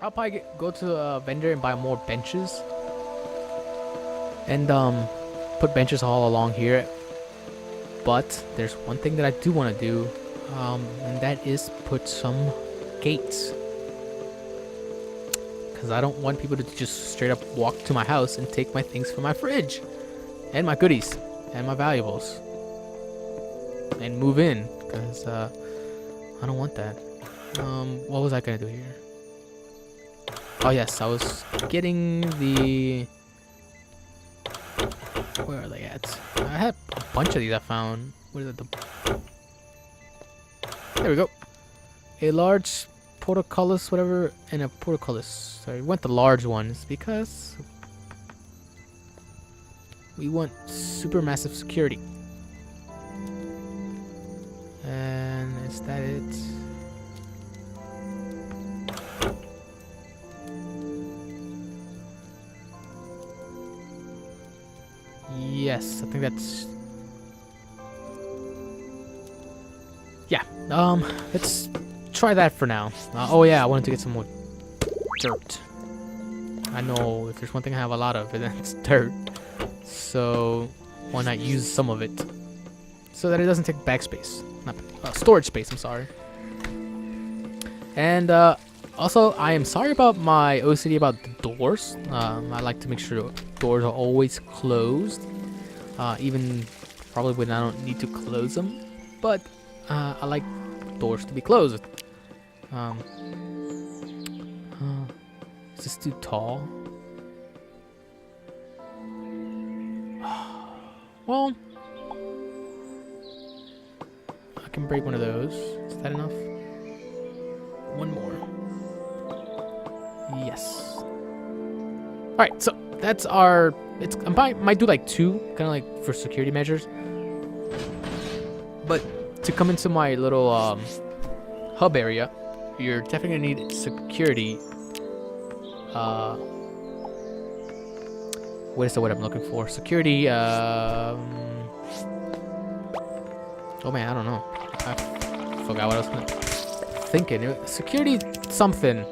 I'll probably go to a vendor and buy more benches. And put benches all along here. But there's one thing that I do want to do. And that is put some gates. Because I don't want people to just straight up walk to my house and take my things from my fridge. And my goodies. And my valuables. And move in. Because I don't want that. What was I going to do here? Oh yes, I was getting the... Where are they at? I had a bunch of these I found. What is it? There we go. A large portcullis, whatever, and a portcullis. Sorry, we want the large ones because we want super massive security. And is that it? Yes, I think that's... Yeah, let's try that for now. Oh yeah, I wanted to get some more dirt. I know if there's one thing I have a lot of, it's dirt. So, why not use some of it? So that it doesn't take backspace. Not storage space, I'm sorry. And, also, I am sorry about my OCD about the doors. I like to make sure the doors are always closed. Even probably when I don't need to close them. But I like doors to be closed. Is this too tall? Well, I can break one of those. Is that enough? One more. Yes. Alright, so that's our... I might do like two, kind of like for security measures. But to come into my little hub area, you're definitely going to need security. What is the word I'm looking for? Security, oh man, I don't know. I forgot what I was thinking. Security something.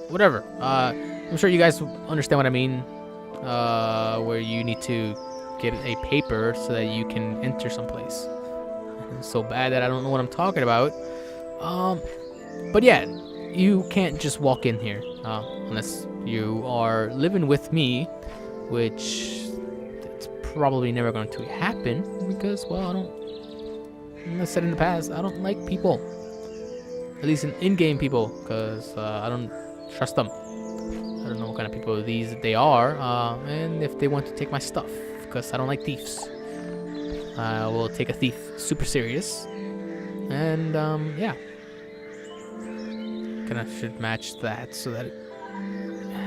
Whatever. I'm sure you guys understand what I mean. Where you need to get a paper so that you can enter someplace. It's so bad that I don't know what I'm talking about. But yeah, you can't just walk in here unless you are living with me, which it's probably never going to happen because, well, I said in the past, I don't like people. At least in-game people, because I don't trust them. I don't know what kind of people they are, and if they want to take my stuff, because I don't like thieves. I will take a thief super serious, and yeah, kind of should match that so that it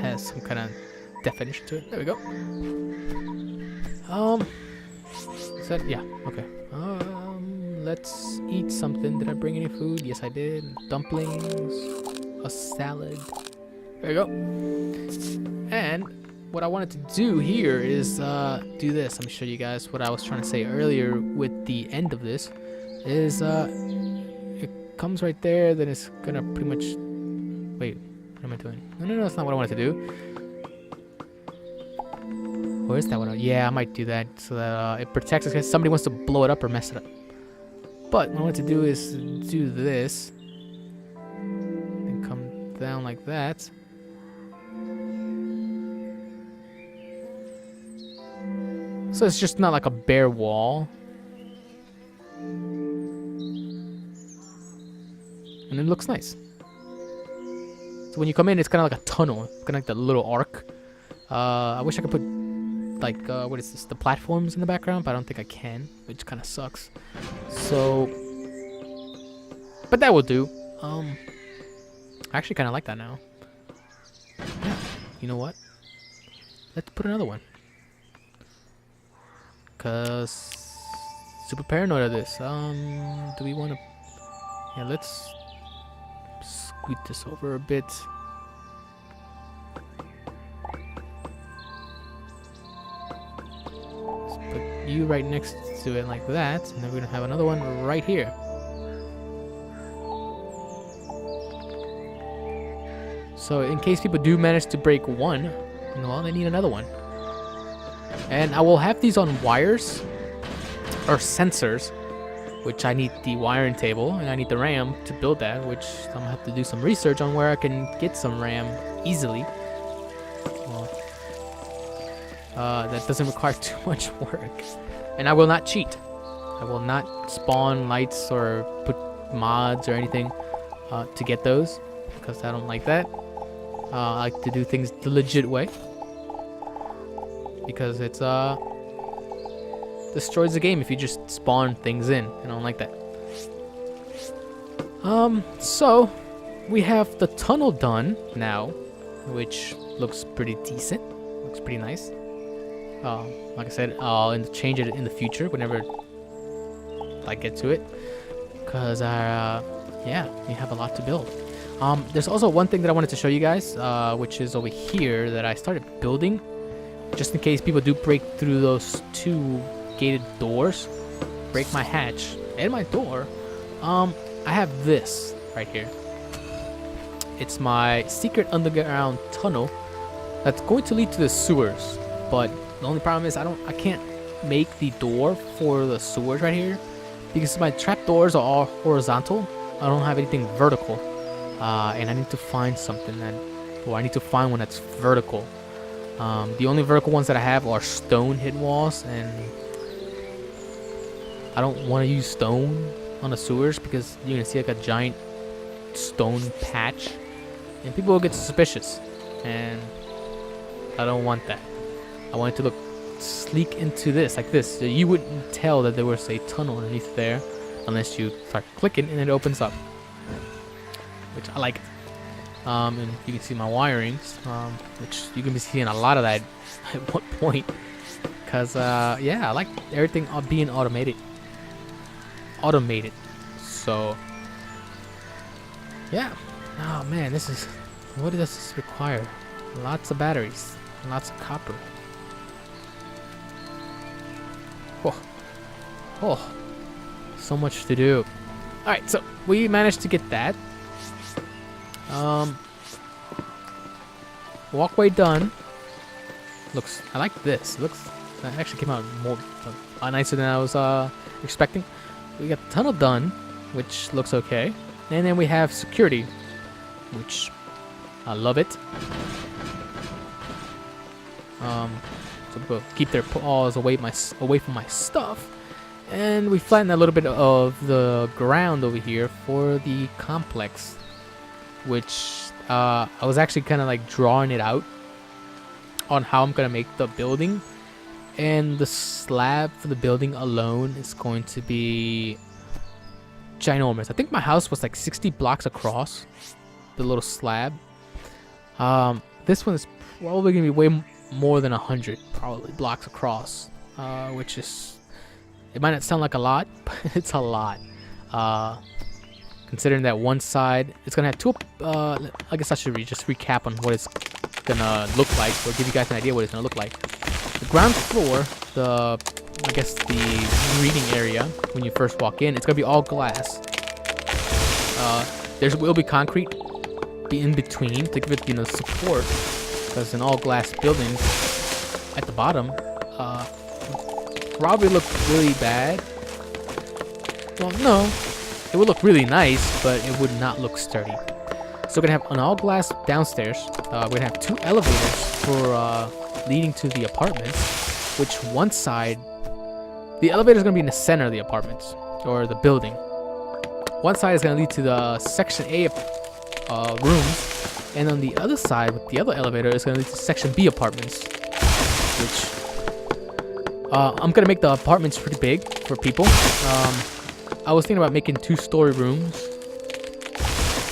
has some kind of definition to it. There we go. Is that, yeah, okay. Let's eat something. Did I bring any food? Yes, I did. Dumplings, a salad. There you go. And what I wanted to do here is do this. Let me show you guys what I was trying to say earlier with the end of this. Is it comes right there, then it's gonna pretty much... Wait, what am I doing? No, that's not what I wanted to do. Or is that what yeah, I might do that so that it protects us in case somebody wants to blow it up or mess it up. But what I want to do is do this. And come down like that. So it's just not like a bare wall. And it looks nice. So when you come in, it's kind of like a tunnel. It's kind of like the little arc. I wish I could put, like, what is this? The platforms in the background, but I don't think I can, which kind of sucks. So, but that will do. I actually kind of like that now. Yeah, you know what? Let's put another one. Cause super paranoid of this. Do we want to? Yeah, let's scoot this over a bit. Let's put you right next to it like that, and then we're gonna have another one right here. So in case people do manage to break one, well, they need another one. And I will have these on wires or sensors, which I need the wiring table and I need the RAM to build that, which I'm gonna have to do some research on where I can get some RAM easily. Well, that doesn't require too much work. And I will not cheat. I will not spawn lights or put mods or anything to get those, because I don't like that. I like to do things the legit way, because it's destroys the game if you just spawn things in. I don't like that. So we have the tunnel done now, which looks pretty decent. Looks pretty nice. Like I said, I'll change it in the future whenever I get to it, because yeah, we have a lot to build. There's also one thing that I wanted to show you guys, which is over here that I started building, just in case people do break through those two gated doors, break my hatch and my door. I have this right here. It's my secret underground tunnel that's going to lead to the sewers, but the only problem is I can't make the door for the sewers right here, because my trap doors are all horizontal. I don't have anything vertical, and I need to find something I need to find one that's vertical. The only vertical ones that I have are stone hidden walls, and I don't want to use stone on the sewers because you're gonna see like a giant stone patch, and people will get suspicious, and I don't want that. I want it to look sleek into this, like this. So you wouldn't tell that there was a tunnel underneath there unless you start clicking and it opens up, which I like. And you can see my wirings, which you can be seeing a lot of that at one point, because yeah, I like everything being automated. So yeah. Oh man, what does this require? Lots of batteries, lots of copper. Oh, so much to do. All right, so we managed to get that. Walkway done. I like this. That actually came out more nicer than I was expecting. We got the tunnel done, which looks okay, and then we have security, which I love it. So people keep their paws away from my stuff, and we flatten a little bit of the ground over here for the complex, which I was actually kind of like drawing it out on how I'm gonna make the building, and the slab for the building alone is going to be ginormous. I think my house was like 60 blocks across, the little slab. This one is probably gonna be way more than 100 probably blocks across, which is, it might not sound like a lot, but it's a lot. Considering that one side, it's gonna have two. I guess I should just recap on what it's gonna look like, or give you guys an idea what it's gonna look like. The ground floor, I guess the reading area when you first walk in, it's gonna be all glass. There will be concrete in between to give it, support, because in all glass buildings, at the bottom, probably look really bad. Well, no. It would look really nice, but it would not look sturdy. So we're gonna have an all glass downstairs. We're gonna have two elevators for leading to the apartments, which one side, the elevator is gonna be in the center of the apartments or the building. One side is gonna lead to the section A rooms, and on the other side with the other elevator is gonna lead to section B apartments, which I'm gonna make the apartments pretty big for people. I was thinking about making 2-story rooms,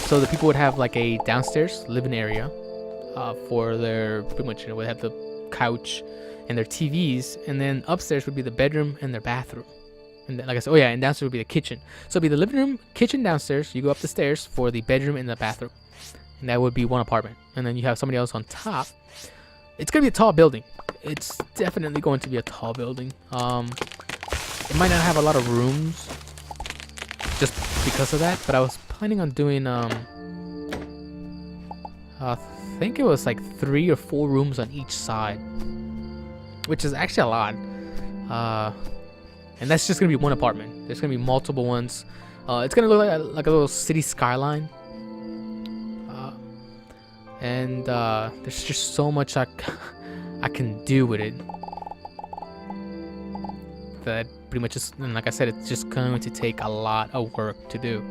so the people would have like a downstairs living area for their, pretty much, would have the couch and their TVs, and then upstairs would be the bedroom and their bathroom. And then, like I said, and downstairs would be the kitchen. So it'd be the living room, kitchen downstairs. You go up the stairs for the bedroom and the bathroom, and that would be one apartment. And then you have somebody else on top. It's gonna be a tall building. It's definitely going to be a tall building. It might not have a lot of rooms, just because of that, but I was planning on doing I think it was like 3 or 4 rooms on each side, which is actually a lot. And that's just gonna be one apartment. There's gonna be multiple ones. It's gonna look like a little city skyline. And there's just so much I can do with it. That pretty much is, and like I said, it's just going to take a lot of work to do.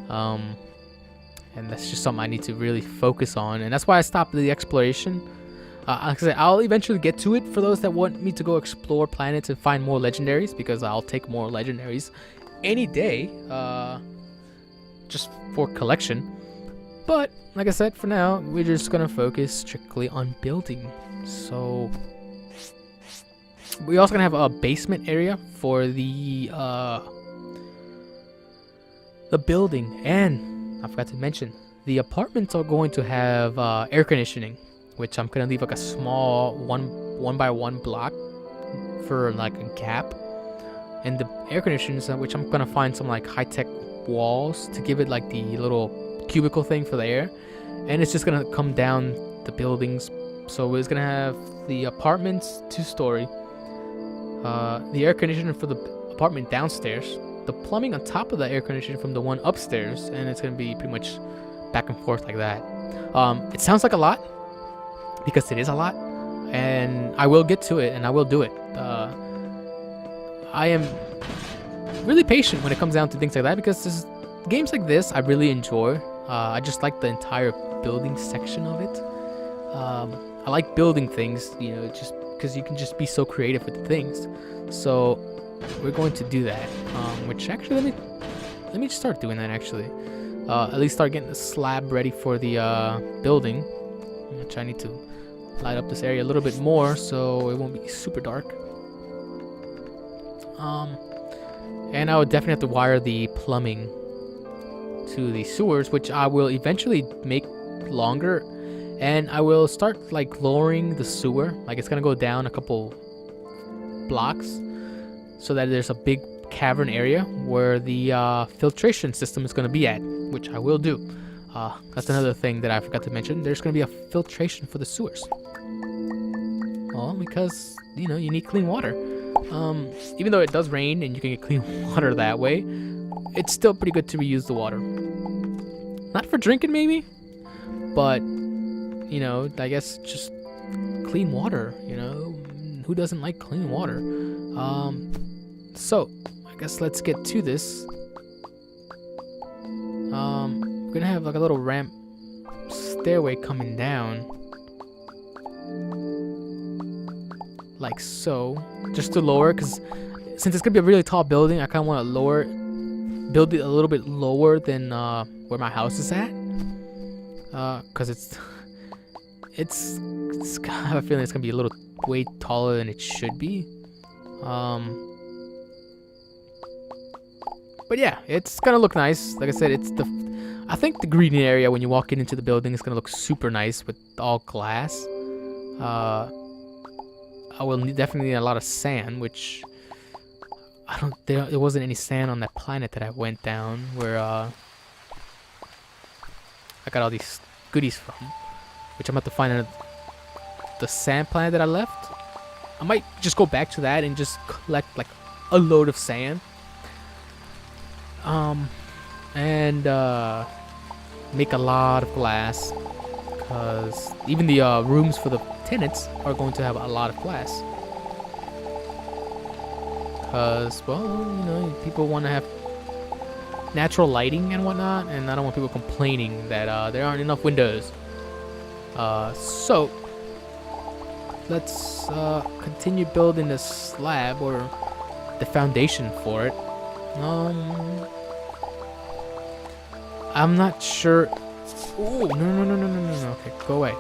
And that's just something I need to really focus on, and that's why I stopped the exploration. Like I said, I'll eventually get to it for those that want me to go explore planets and find more legendaries, because I'll take more legendaries any day, just for collection. But like I said, for now, we're just gonna focus strictly on building. So we're also gonna have a basement area for the building, and I forgot to mention, the apartments are going to have air conditioning, which I'm gonna leave like a small one by one block for like a gap, and the air conditioners, which I'm gonna find some like high-tech walls to give it like the little cubicle thing for the air, and it's just gonna come down the buildings. So it's gonna have the apartments 2-story, the air conditioner for the apartment downstairs, the plumbing on top of the air conditioner from the one upstairs, and it's gonna be pretty much back and forth like that. It sounds like a lot, because it is a lot, and I will get to it, and I will do it. I am really patient when it comes down to things like that, because games like this I really enjoy. I just like the entire building section of it. I like building things, just because you can just be so creative with the things. So we're going to do that, which actually let me just start doing that actually. At least start getting the slab ready for the building, which I need to light up this area a little bit more so it won't be super dark. And I would definitely have to wire the plumbing to the sewers, which I will eventually make longer, and I will start like lowering the sewer. Like it's gonna go down a couple blocks so that there's a big cavern area where the filtration system is gonna be at, which I will do. That's another thing that I forgot to mention. There's gonna be a filtration for the sewers. Well, because you need clean water. Even though it does rain and you can get clean water that way, it's still pretty good to reuse the water. Not for drinking maybe, but I guess just clean water. Who doesn't like clean water? So I guess let's get to this. We're gonna have like a little ramp stairway coming down, like so, just to lower, because since it's gonna be a really tall building, I kind of want to build it a little bit lower than where my house is at, because I have a feeling it's gonna be a little way taller than it should be. But yeah, it's gonna look nice. Like I said, I think the green area when you walk into the building is gonna look super nice with all glass. I will definitely need a lot of sand, which there wasn't any sand on that planet that I went down where I got all these goodies from, which I'm about to find out the sand planet that I left. I might just go back to that and just collect like a load of sand, and make a lot of glass, because even the rooms for the tenants are going to have a lot of glass, because well, people want to have natural lighting and whatnot, and I don't want people complaining that there aren't enough windows. So let's continue building the slab, or the foundation for it. I'm not sure. Oh, no. Okay, go away.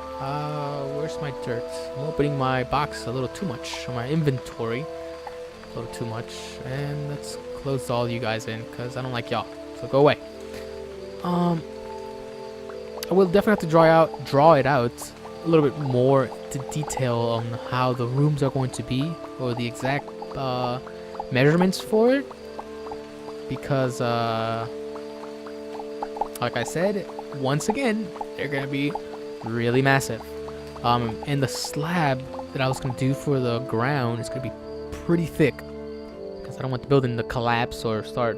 Where's my dirt? I'm opening my box a little too much, or my inventory a little too much. And let's close all you guys in, because I don't like y'all. So go away. I will definitely have to draw it out a little bit more to detail on how the rooms are going to be, or the exact measurements for it, because like I said, once again, they're gonna be really massive. And the slab that I was gonna do for the ground is gonna be pretty thick because I don't want the building to collapse or start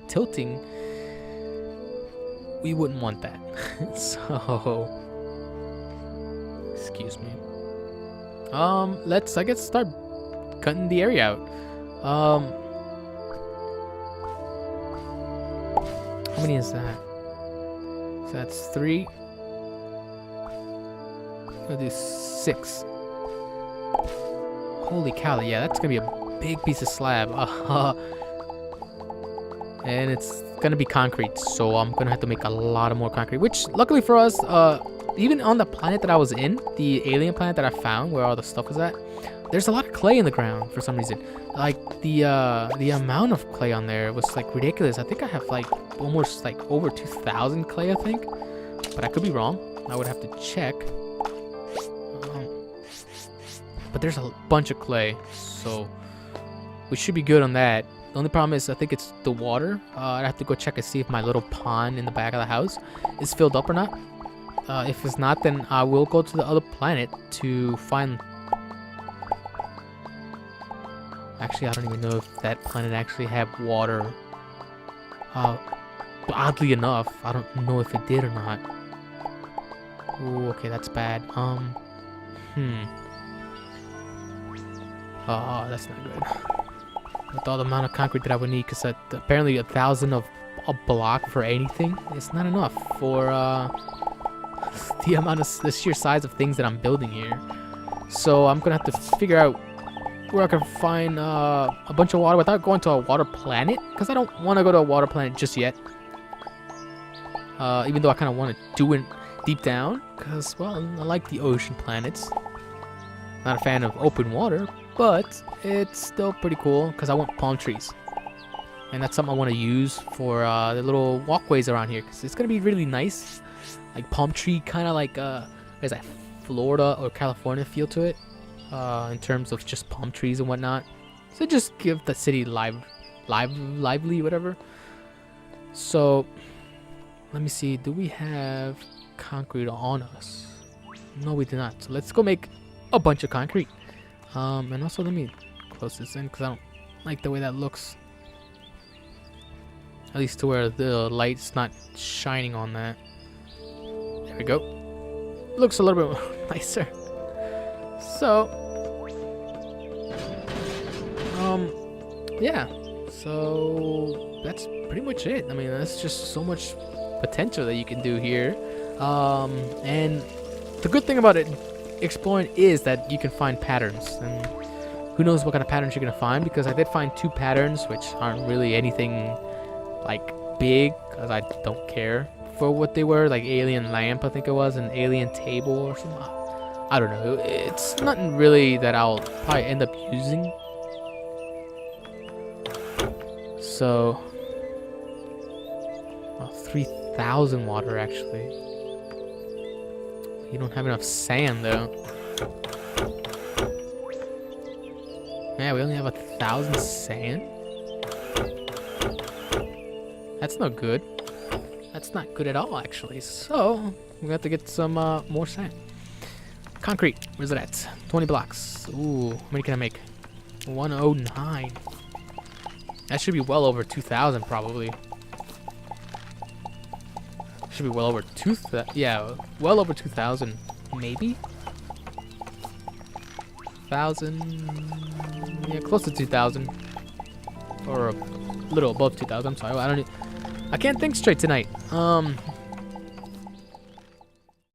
tilting. We wouldn't want that. So, excuse me. Let's, I guess, start cutting the area out. How many is that? So that's 3. I'll do 6. Holy cow, yeah, that's gonna be a big piece of slab. And it's gonna be concrete, so I'm gonna have to make a lot of more concrete, which luckily for us, even on the planet that I was in, the alien planet that I found where all the stuff was at, there's a lot of clay in the ground for some reason. Like the amount of clay on there was like ridiculous. I think I have like almost like over 2,000 clay, I think, but I could be wrong. I would have to check. But there's a bunch of clay, so we should be good on that. The only problem is I think it's the water. I'd have to go check and see if my little pond in the back of the house is filled up or not. If it's not, then I will go to the other planet to find... Actually, I don't even know if that planet actually had water. Oddly enough, I don't know if it did or not. Ooh, okay, that's bad. Oh, that's not good. With all the amount of concrete that I would need, because apparently 1,000 of a block for anything is not enough for the amount of the sheer size of things that I'm building here. So I'm gonna have to figure out where I can find a bunch of water without going to a water planet, because I don't want to go to a water planet just yet. Even though I kind of want to do it deep down, because, well, I like the ocean planets. Not a fan of open water, but it's still pretty cool because I want palm trees. And that's something I want to use for the little walkways around here, because it's going to be really nice. Like palm tree, kind of like, there's that Florida or California feel to it, in terms of just palm trees and whatnot. So just give the city lively, whatever. So, let me see, do we have concrete on us? No, we do not. So let's go make a bunch of concrete. And also let me close this in because I don't like the way that looks. At least to where the light's not shining on that. There we go. Looks a little bit nicer. So, yeah. So that's pretty much it. I mean, that's just so much potential that you can do here. And the good thing about it exploring is that you can find patterns, and who knows what kind of patterns you're gonna find, because I did find 2 patterns which aren't really anything like big, because I don't care for what they were, like alien lamp I think it was, an alien table or something. I don't know, it's nothing really that I'll probably end up using. So 3,000 water actually. You don't have enough sand though. Yeah, we only have 1,000 sand. That's no good. That's not good at all, actually. So we have to get some more sand. Concrete. Where's it at? 20 blocks. Ooh, how many can I make? 109. That should be well over 2,000 probably. Should be well over 2,000. Yeah, well over 2,000, maybe. 1,000. Yeah, close to 2,000, or a little above 2,000. I'm sorry. I can't think straight tonight.